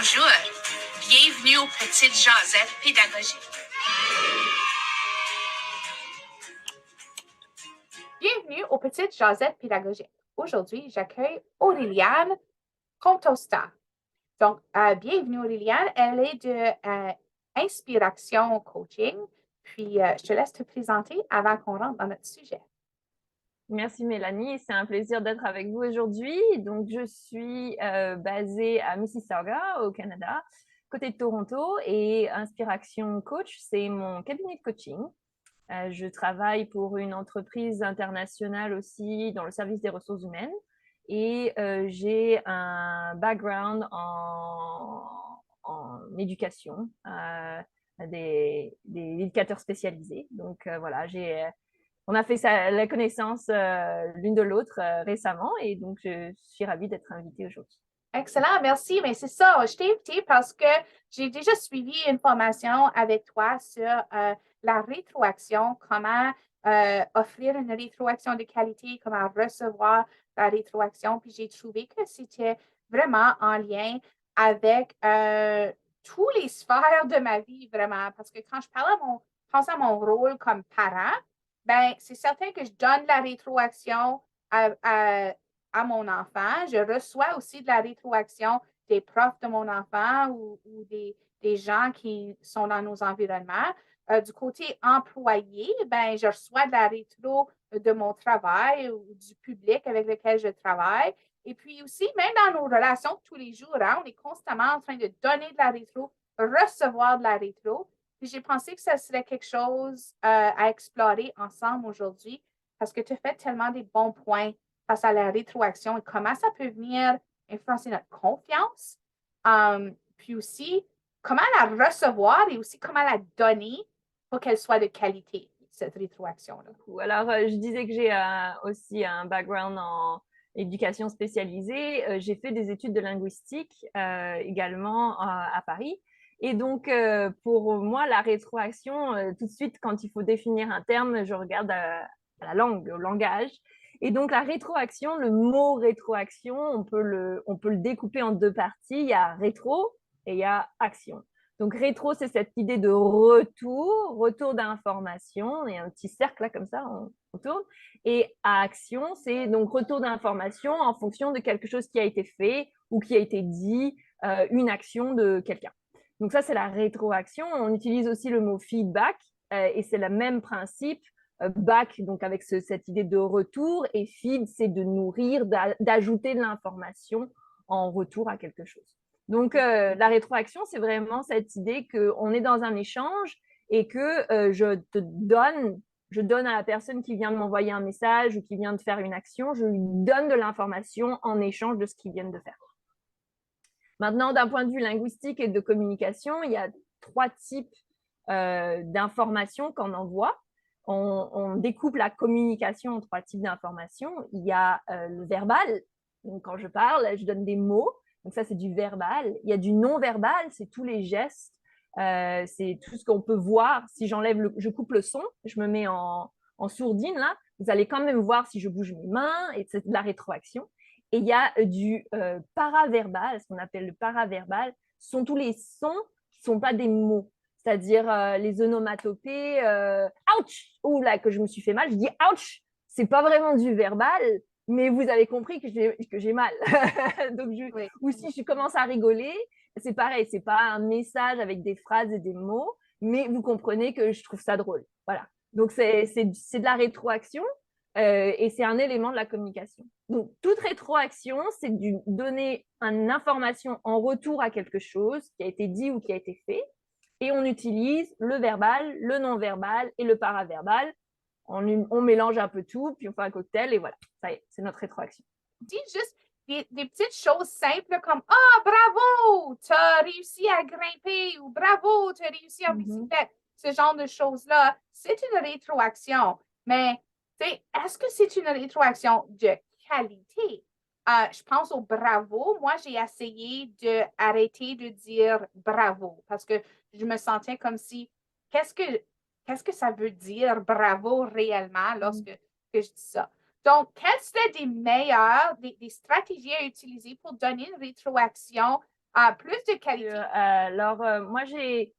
Bonjour, bienvenue aux petites jasettes pédagogiques. Bienvenue aux petites jasettes pédagogiques. Aujourd'hui, j'accueille Aureliane Contosta. Donc, bienvenue Aureliane. Elle est de Inspiration Coaching. Puis, je te laisse te présenter avant qu'on rentre dans notre sujet. Merci Mélanie, c'est un plaisir d'être avec vous aujourd'hui. Donc, je suis basée à Mississauga, au Canada, côté de Toronto, et Inspiration Coach, c'est mon cabinet de coaching. Je travaille pour une entreprise internationale aussi dans le service des ressources humaines et j'ai un background en éducation, des éducateurs spécialisés. Donc, voilà, on a fait la connaissance l'une de l'autre récemment et donc je suis ravie d'être invitée aujourd'hui. Excellent, merci. Mais c'est ça, je t'ai invité parce que j'ai déjà suivi une formation avec toi sur la rétroaction, comment offrir une rétroaction de qualité, comment recevoir la rétroaction. Puis j'ai trouvé que c'était vraiment en lien avec tous les sphères de ma vie, vraiment. Parce que quand je pense à mon rôle comme parent, ben c'est certain que je donne la rétroaction à mon enfant. Je reçois aussi de la rétroaction des profs de mon enfant ou des gens qui sont dans nos environnements. Du côté employé, ben, je reçois de la rétro de mon travail ou du public avec lequel je travaille. Et puis aussi, même dans nos relations de tous les jours, hein, on est constamment en train de donner de la rétro, recevoir de la rétro. Puis j'ai pensé que ça serait quelque chose à explorer ensemble aujourd'hui parce que tu fais tellement des bons points face à la rétroaction et comment ça peut venir influencer notre confiance. Puis aussi, comment la recevoir et aussi comment la donner pour qu'elle soit de qualité, cette rétroaction-là. Alors, je disais que j'ai aussi un background en éducation spécialisée. J'ai fait des études de linguistique également à Paris. Et donc, pour moi, la rétroaction, tout de suite, quand il faut définir un terme, je regarde à la langue, au langage. Et donc, la rétroaction, le mot rétroaction, on peut le découper en deux parties. Il y a rétro et il y a action. Donc, rétro, c'est cette idée de retour d'information. Il y a un petit cercle là, comme ça, on tourne. Et action, c'est donc retour d'information en fonction de quelque chose qui a été fait ou qui a été dit, une action de quelqu'un. Donc, ça, c'est la rétroaction. On utilise aussi le mot feedback et c'est le même principe. Back, donc avec cette idée de retour, et feed, c'est de nourrir, d'ajouter de l'information en retour à quelque chose. Donc, la rétroaction, c'est vraiment cette idée qu'on est dans un échange et que je donne à la personne qui vient de m'envoyer un message ou qui vient de faire une action, je lui donne de l'information en échange de ce qu'ils viennent de faire. Maintenant, d'un point de vue linguistique et de communication, il y a 3 types d'informations qu'on envoie. On découpe la communication en 3 types d'informations. Il y a le verbal. Donc, quand je parle, je donne des mots. Donc, ça, c'est du verbal. Il y a du non-verbal, c'est tous les gestes. C'est tout ce qu'on peut voir. Si je coupe le son, je me mets en sourdine, là, vous allez quand même voir si je bouge mes mains, et c'est de la rétroaction. Et il y a du paraverbal, ce qu'on appelle le paraverbal, ce sont tous les sons qui ne sont pas des mots. C'est-à-dire les onomatopées, ouch, ou là que je me suis fait mal, je dis ouch, c'est pas vraiment du verbal, mais vous avez compris que j'ai mal. Donc oui. Ou si je commence à rigoler, c'est pareil, c'est pas un message avec des phrases et des mots, mais vous comprenez que je trouve ça drôle. Voilà. Donc c'est de la rétroaction et c'est un élément de la communication. Donc toute rétroaction, c'est de donner une information en retour à quelque chose qui a été dit ou qui a été fait. Et on utilise le verbal, le non-verbal et le paraverbal. On mélange un peu tout, puis on fait un cocktail et voilà, ça y est, c'est notre rétroaction. Dis juste des petites choses simples comme « Ah, bravo, tu as réussi à grimper » ou « Bravo, tu as réussi en bicyclette ». Ce genre de choses-là, c'est une rétroaction. Mais est-ce que c'est une rétroaction de qualité? Je pense au bravo. Moi, j'ai essayé d'arrêter de dire bravo parce que je me sentais comme si, qu'est-ce que ça veut dire bravo réellement lorsque que je dis ça? Donc, quelles seraient des stratégies à utiliser pour donner une rétroaction Plus de qualité. Alors, moi, j'ai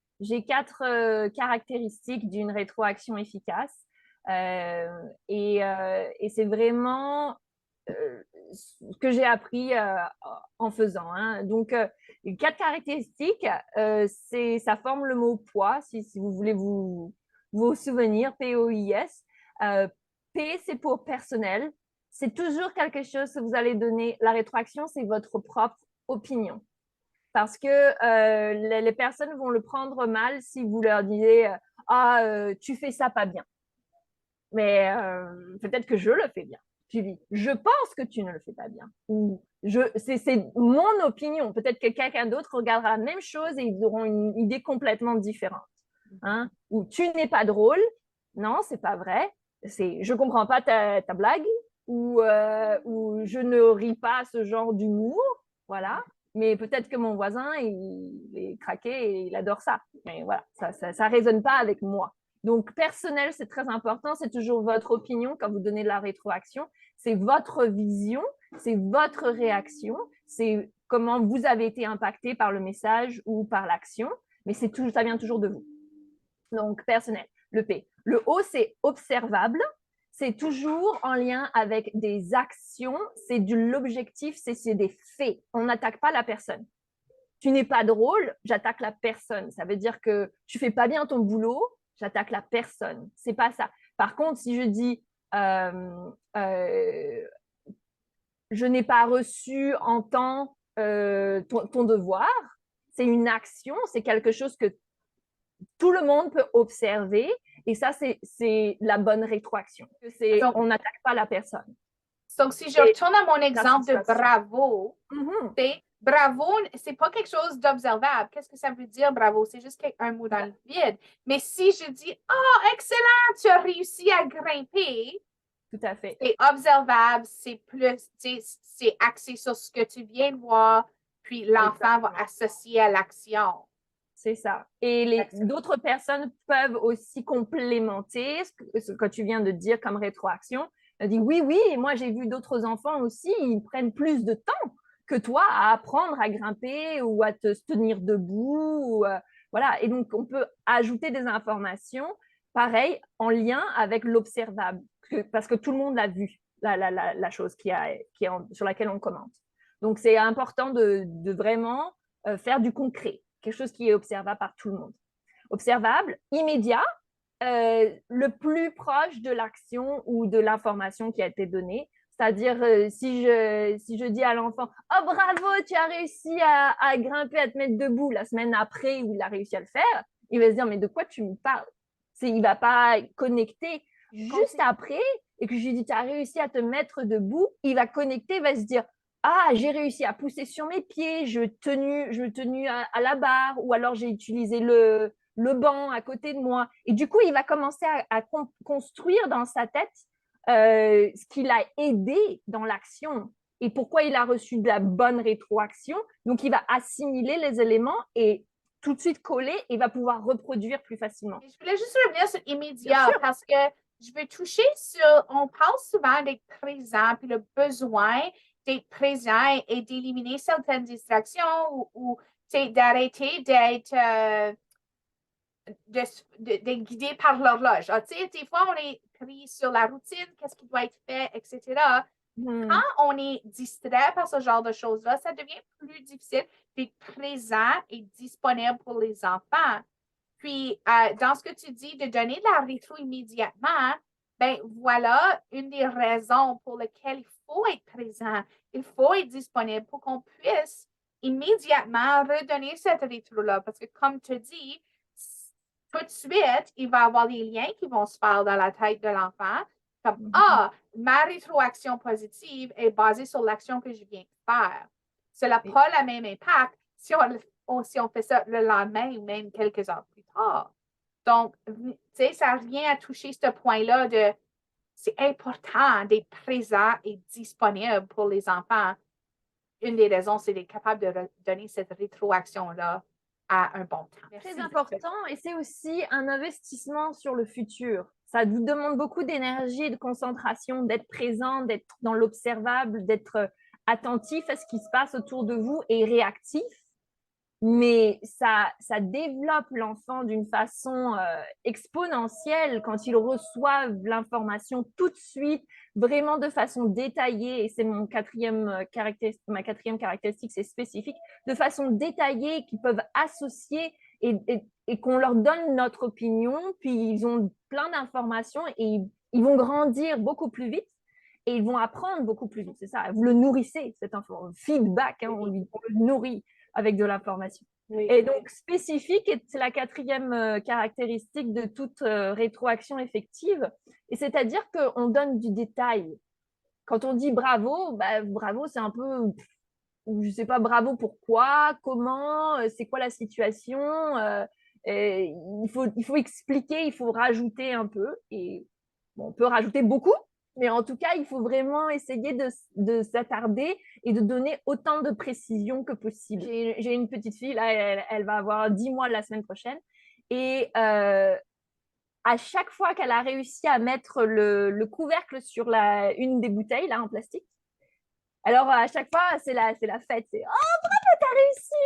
4 caractéristiques d'une rétroaction efficace. Et c'est vraiment ce que j'ai appris en faisant. Hein. Donc, les 4 caractéristiques, ça forme le mot poids, si vous voulez vous souvenir, POIS. P, c'est pour personnel. C'est toujours quelque chose que vous allez donner. La rétroaction, c'est votre propre opinion. Parce que les personnes vont le prendre mal si vous leur disiez tu fais ça pas bien. Mais peut-être que je le fais bien. Tu dis, je pense que tu ne le fais pas bien. Ou c'est mon opinion. Peut-être que quelqu'un d'autre regardera la même chose et ils auront une idée complètement différente. Hein? Ou tu n'es pas drôle. Non, c'est pas vrai. Je comprends pas ta blague. Ou je ne ris pas à ce genre d'humour. Voilà. Mais peut-être que mon voisin, il est craqué et il adore ça. Mais voilà, ça résonne pas avec moi. Donc, personnel, c'est très important. C'est toujours votre opinion quand vous donnez de la rétroaction. C'est votre vision, c'est votre réaction, c'est comment vous avez été impacté par le message ou par l'action. Mais ça vient toujours de vous. Donc, personnel, le P. Le O, c'est observable. C'est toujours en lien avec des actions. C'est de l'objectif, c'est des faits. On n'attaque pas la personne. Tu n'es pas drôle, j'attaque la personne. Ça veut dire que tu fais pas bien ton boulot, j'attaque la personne. C'est pas ça. Par contre, si je dis je n'ai pas reçu en temps ton devoir, c'est une action, c'est quelque chose que tout le monde peut observer et ça, c'est la bonne rétroaction. On n'attaque pas la personne. Donc, si je retourne à mon exemple de bravo, bravo, c'est pas quelque chose d'observable. Qu'est-ce que ça veut dire, bravo? C'est juste un mot dans le vide. Mais si je dis, excellent, tu as réussi à grimper. Tout à fait. C'est observable, c'est plus, c'est axé sur ce que tu viens de voir, puis l'enfant va associer à l'action. C'est ça. Et d'autres personnes peuvent aussi complémenter ce que tu viens de dire comme rétroaction. Elle dit oui, moi j'ai vu d'autres enfants aussi, ils prennent plus de temps que toi à apprendre à grimper ou à te tenir debout. Voilà. Et donc, on peut ajouter des informations, pareil, en lien avec l'observable, parce que tout le monde l'a vu, la chose sur laquelle on commente. Donc, c'est important de vraiment faire du concret, quelque chose qui est observable par tout le monde. Observable, immédiat, le plus proche de l'action ou de l'information qui a été donnée. C'est-à-dire, si je dis à l'enfant « Oh, bravo, tu as réussi à grimper, à te mettre debout » la semaine après où il a réussi à le faire, il va se dire « Mais de quoi tu me parles ?» Il ne va pas connecter. Juste après, et que je lui dis « Tu as réussi à te mettre debout », il va connecter, il va se dire « Ah, j'ai réussi à pousser sur mes pieds, je tenu à la barre, ou alors j'ai utilisé le banc à côté de moi. » Et du coup, il va commencer à construire dans sa tête ce qui l'a aidé dans l'action et pourquoi il a reçu de la bonne rétroaction. Donc, il va assimiler les éléments et tout de suite coller et va pouvoir reproduire plus facilement. Je voulais juste revenir sur immédiat parce que je veux toucher on parle souvent d'être présent puis le besoin d'être présent et d'éliminer certaines distractions ou d'arrêter d'être guidé par l'horloge. Des fois, on est pris sur la routine, qu'est-ce qui doit être fait, etc. Quand on est distrait par ce genre de choses-là, ça devient plus difficile d'être présent et disponible pour les enfants. Puis, dans ce que tu dis, de donner de la rétro immédiatement, ben voilà une des raisons pour lesquelles il faut être présent, il faut être disponible pour qu'on puisse immédiatement redonner cette rétro-là. Parce que, comme tu dis, tout de suite, il va y avoir des liens qui vont se faire dans la tête de l'enfant. Comme, ma rétroaction positive est basée sur l'action que je viens de faire. Cela n'a pas le même impact si on fait ça le lendemain ou même quelques heures plus tard. Donc, tu sais, ça revient à toucher ce point-là de c'est important d'être présent et disponible pour les enfants. Une des raisons, c'est d'être capable de donner cette rétroaction-là à un bon temps. Très important et c'est aussi un investissement sur le futur. Ça vous demande beaucoup d'énergie et de concentration, d'être présent, d'être dans l'observable, d'être attentif à ce qui se passe autour de vous et réactif. mais ça développe l'enfant d'une façon exponentielle quand ils reçoivent l'information tout de suite, vraiment de façon détaillée, et c'est ma quatrième caractéristique, c'est spécifique, de façon détaillée, qu'ils peuvent associer et qu'on leur donne notre opinion, puis ils ont plein d'informations et ils vont grandir beaucoup plus vite et ils vont apprendre beaucoup plus vite. C'est ça, vous le nourrissez, cet enfant. Feedback, on le nourrit avec de l'information. Oui. Et donc, spécifique, c'est la quatrième caractéristique de toute rétroaction effective. Et c'est-à-dire qu'on donne du détail. Quand on dit bravo, bravo, c'est un peu, je ne sais pas, bravo pourquoi, comment, c'est quoi la situation. Il faut expliquer, il faut rajouter un peu. Et bon, on peut rajouter beaucoup, mais en tout cas, il faut vraiment essayer de s'attarder et de donner autant de précision que possible. J'ai une petite fille, là, elle va avoir 10 mois la semaine prochaine. Et à chaque fois qu'elle a réussi à mettre le couvercle sur une des bouteilles là, en plastique, alors à chaque fois, c'est la fête. C'est « Oh, bravo, tu as réussi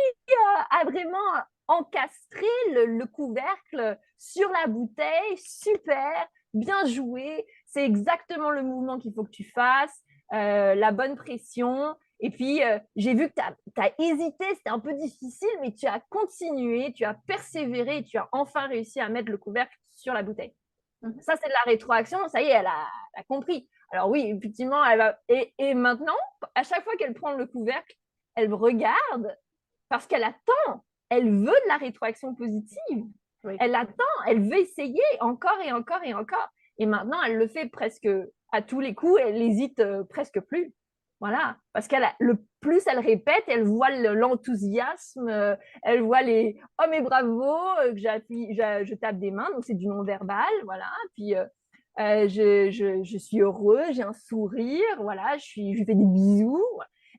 à vraiment encastrer le couvercle sur la bouteille. Super, bien joué. C'est exactement le mouvement qu'il faut que tu fasses, la bonne pression. Et puis, j'ai vu que tu as hésité, c'était un peu difficile, mais tu as continué, tu as persévéré et tu as enfin réussi à mettre le couvercle sur la bouteille. » Ça, c'est de la rétroaction. Ça y est, elle a compris. Alors oui, effectivement, elle va… Et maintenant, à chaque fois qu'elle prend le couvercle, elle regarde parce qu'elle attend. Elle veut de la rétroaction positive. Oui. Elle attend, elle veut essayer encore et encore et encore. Et maintenant, elle le fait presque à tous les coups. Elle n'hésite presque plus. Voilà, parce le plus elle répète, elle voit l'enthousiasme, elle voit les « Oh mais bravo !» je tape des mains, donc c'est du non-verbal, voilà. Puis je suis heureux, j'ai un sourire, voilà, je lui fais des bisous.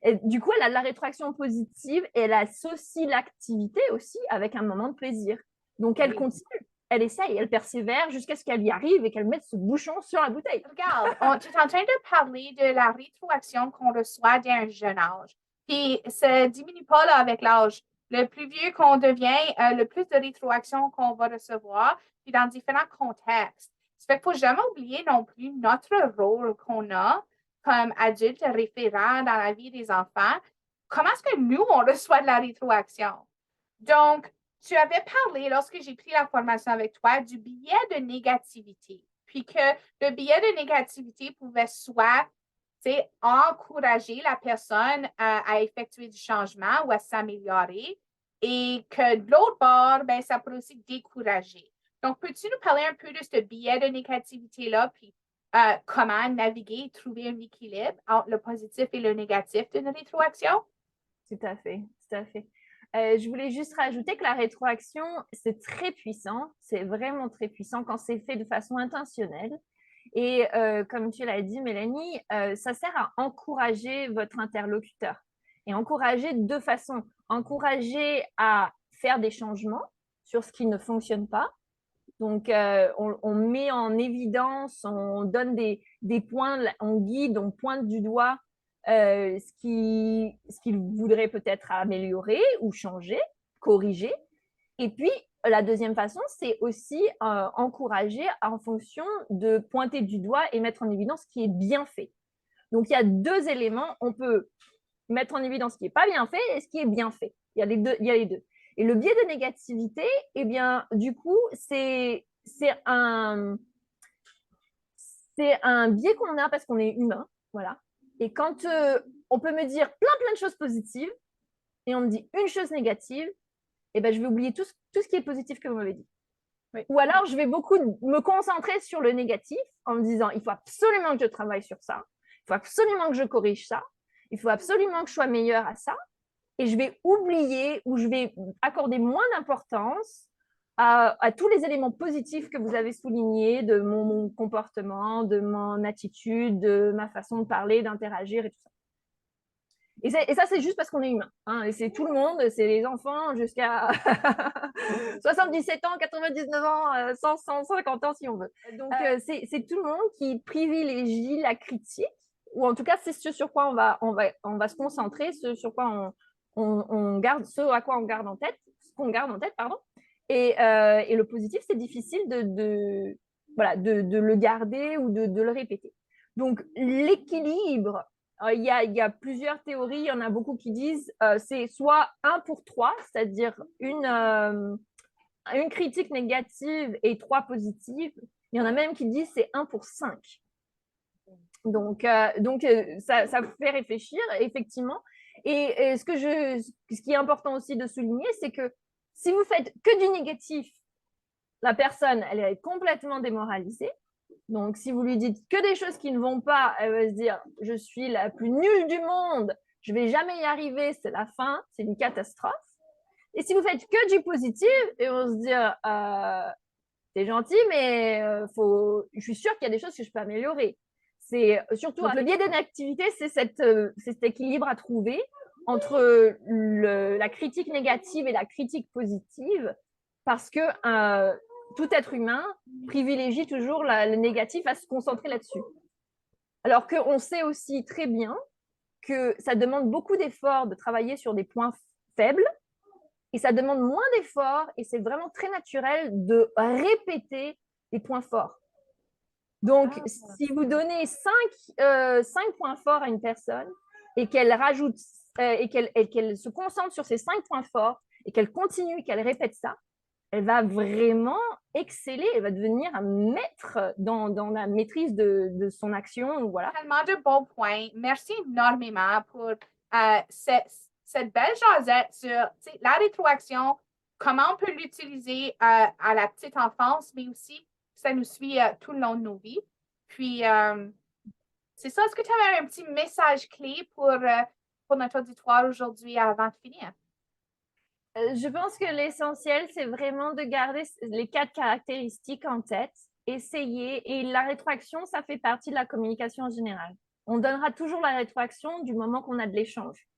Et du coup, elle a de la rétroaction positive et elle associe l'activité aussi avec un moment de plaisir. Donc, elle continue, elle essaye, elle persévère jusqu'à ce qu'elle y arrive et qu'elle mette ce bouchon sur la bouteille. Regarde, tu es en train de parler de la rétroaction qu'on reçoit d'un jeune âge. Puis, ça ne diminue pas là, avec l'âge. Le plus vieux qu'on devient, le plus de rétroaction qu'on va recevoir, puis dans différents contextes. Ça fait qu'il ne faut jamais oublier non plus notre rôle qu'on a comme adulte référent dans la vie des enfants. Comment est-ce que nous, on reçoit de la rétroaction? Donc, tu avais parlé, lorsque j'ai pris la formation avec toi, du biais de négativité. Puis que le biais de négativité pouvait soit encourager la personne à effectuer du changement ou à s'améliorer. Et que de l'autre bord, ben, ça peut aussi décourager. Donc, peux-tu nous parler un peu de ce biais de négativité-là, puis comment naviguer et trouver un équilibre entre le positif et le négatif d'une rétroaction? Tout à fait, tout à fait. Je voulais juste rajouter que la rétroaction, c'est très puissant, c'est vraiment très puissant quand c'est fait de façon intentionnelle. Et comme tu l'as dit, Mélanie, ça sert à encourager votre interlocuteur. Et encourager de deux façons. Encourager à faire des changements sur ce qui ne fonctionne pas. Donc, on met en évidence, on donne des points, on guide, on pointe du doigt ce qu'il voudrait peut-être améliorer ou changer, corriger. Et puis, la deuxième façon, c'est aussi encourager en fonction de pointer du doigt et mettre en évidence ce qui est bien fait. Donc, il y a deux éléments. On peut mettre en évidence ce qui n'est pas bien fait et ce qui est bien fait. Il y a les deux. Et le biais de négativité, eh bien, du coup, c'est un biais qu'on a parce qu'on est humain. Voilà. Et quand on peut me dire plein de choses positives et on me dit une chose négative, eh ben, je vais oublier tout ce qui est positif que vous m'avez dit. Oui. Ou alors, je vais beaucoup me concentrer sur le négatif en me disant, il faut absolument que je travaille sur ça, il faut absolument que je corrige ça, il faut absolument que je sois meilleure à ça. Et je vais oublier ou je vais accorder moins d'importance à tous les éléments positifs que vous avez soulignés de mon comportement, de mon attitude, de ma façon de parler, d'interagir et tout ça. Et ça, c'est juste parce qu'on est humain. Hein, et c'est tout le monde, c'est les enfants jusqu'à 77 ans, 99 ans, 100, 150 ans si on veut. Donc, c'est tout le monde qui privilégie la critique, ou en tout cas, c'est ce sur quoi on va se concentrer, ce sur quoi on garde ce à quoi on garde en tête, ce qu'on garde en tête, pardon. Et le positif, c'est difficile voilà, de le garder ou de le répéter. Donc, l'équilibre, il y a plusieurs théories. Il y en a beaucoup qui disent c'est soit 1 pour 3, c'est-à-dire une critique négative et 3 positives. Il y en a même qui disent c'est 1 pour 5. Donc ça vous fait réfléchir, effectivement. Et ce qui est important aussi de souligner, c'est que si vous faites que du négatif, la personne, elle est complètement démoralisée. Donc, si vous lui dites que des choses qui ne vont pas, elle va se dire « je suis la plus nulle du monde, je ne vais jamais y arriver, c'est la fin, c'est une catastrophe ». Et si vous faites que du positif, ils vont se dire c'est gentil, mais je suis sûre qu'il y a des choses que je peux améliorer. C'est surtout le biais d'une activité, c'est cet équilibre à trouver entre la critique négative et la critique positive, parce que tout être humain privilégie toujours le négatif à se concentrer là-dessus. Alors qu'on sait aussi très bien que ça demande beaucoup d'efforts de travailler sur des points faibles, et ça demande moins d'efforts, et c'est vraiment très naturel de répéter les points forts. Donc, si vous donnez 5 points forts à une personne et qu'elle rajoute et qu'elle se concentre sur ces 5 points forts et qu'elle continue, qu'elle répète ça, elle va vraiment exceller, elle va devenir un maître dans la maîtrise de son action. Voilà. Tellement de bons points. Merci énormément pour cette belle jasette sur la rétroaction, comment on peut l'utiliser à la petite enfance, mais aussi ça nous suit tout le long de nos vies. Puis, c'est ça. Est-ce que tu avais un petit message clé pour notre auditoire aujourd'hui avant de finir? Je pense que l'essentiel, c'est vraiment de garder les 4 caractéristiques en tête, essayer. Et la rétroaction, ça fait partie de la communication en général. On donnera toujours la rétroaction du moment qu'on a de l'échange.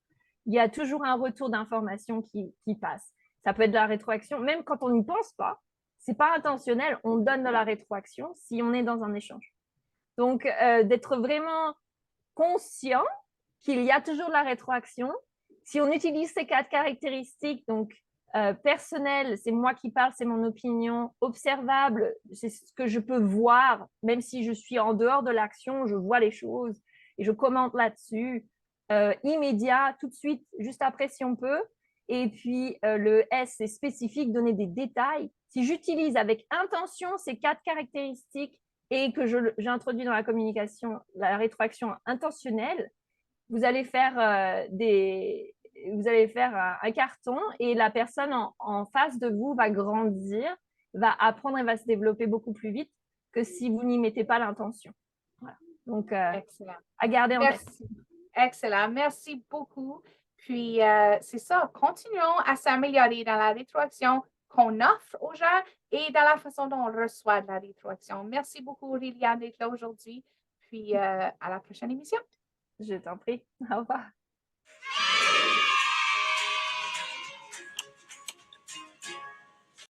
Il y a toujours un retour d'information qui passe. Ça peut être de la rétroaction, même quand on n'y pense pas, c'est pas intentionnel, on donne de la rétroaction si on est dans un échange. Donc, d'être vraiment conscient qu'il y a toujours de la rétroaction. Si on utilise ces 4 caractéristiques, donc personnel, c'est moi qui parle, c'est mon opinion. Observable, c'est ce que je peux voir, même si je suis en dehors de l'action, je vois les choses et je commente là-dessus. Immédiat, tout de suite, juste après si on peut. Et puis le S, c'est spécifique, donner des détails. Si j'utilise avec intention ces 4 caractéristiques et que j'introduis dans la communication la rétroaction intentionnelle, vous allez faire un carton et la personne en face de vous va grandir, va apprendre et va se développer beaucoup plus vite que si vous n'y mettez pas l'intention. Voilà. Donc, Excellent. à garder en tête. Excellent. Merci beaucoup. Puis, c'est ça. Continuons à s'améliorer dans la rétroaction qu'on offre aux gens et dans la façon dont on reçoit de la rétroaction. Merci beaucoup, Aurélia, d'être là aujourd'hui. Puis, à la prochaine émission. Je t'en prie. Au revoir.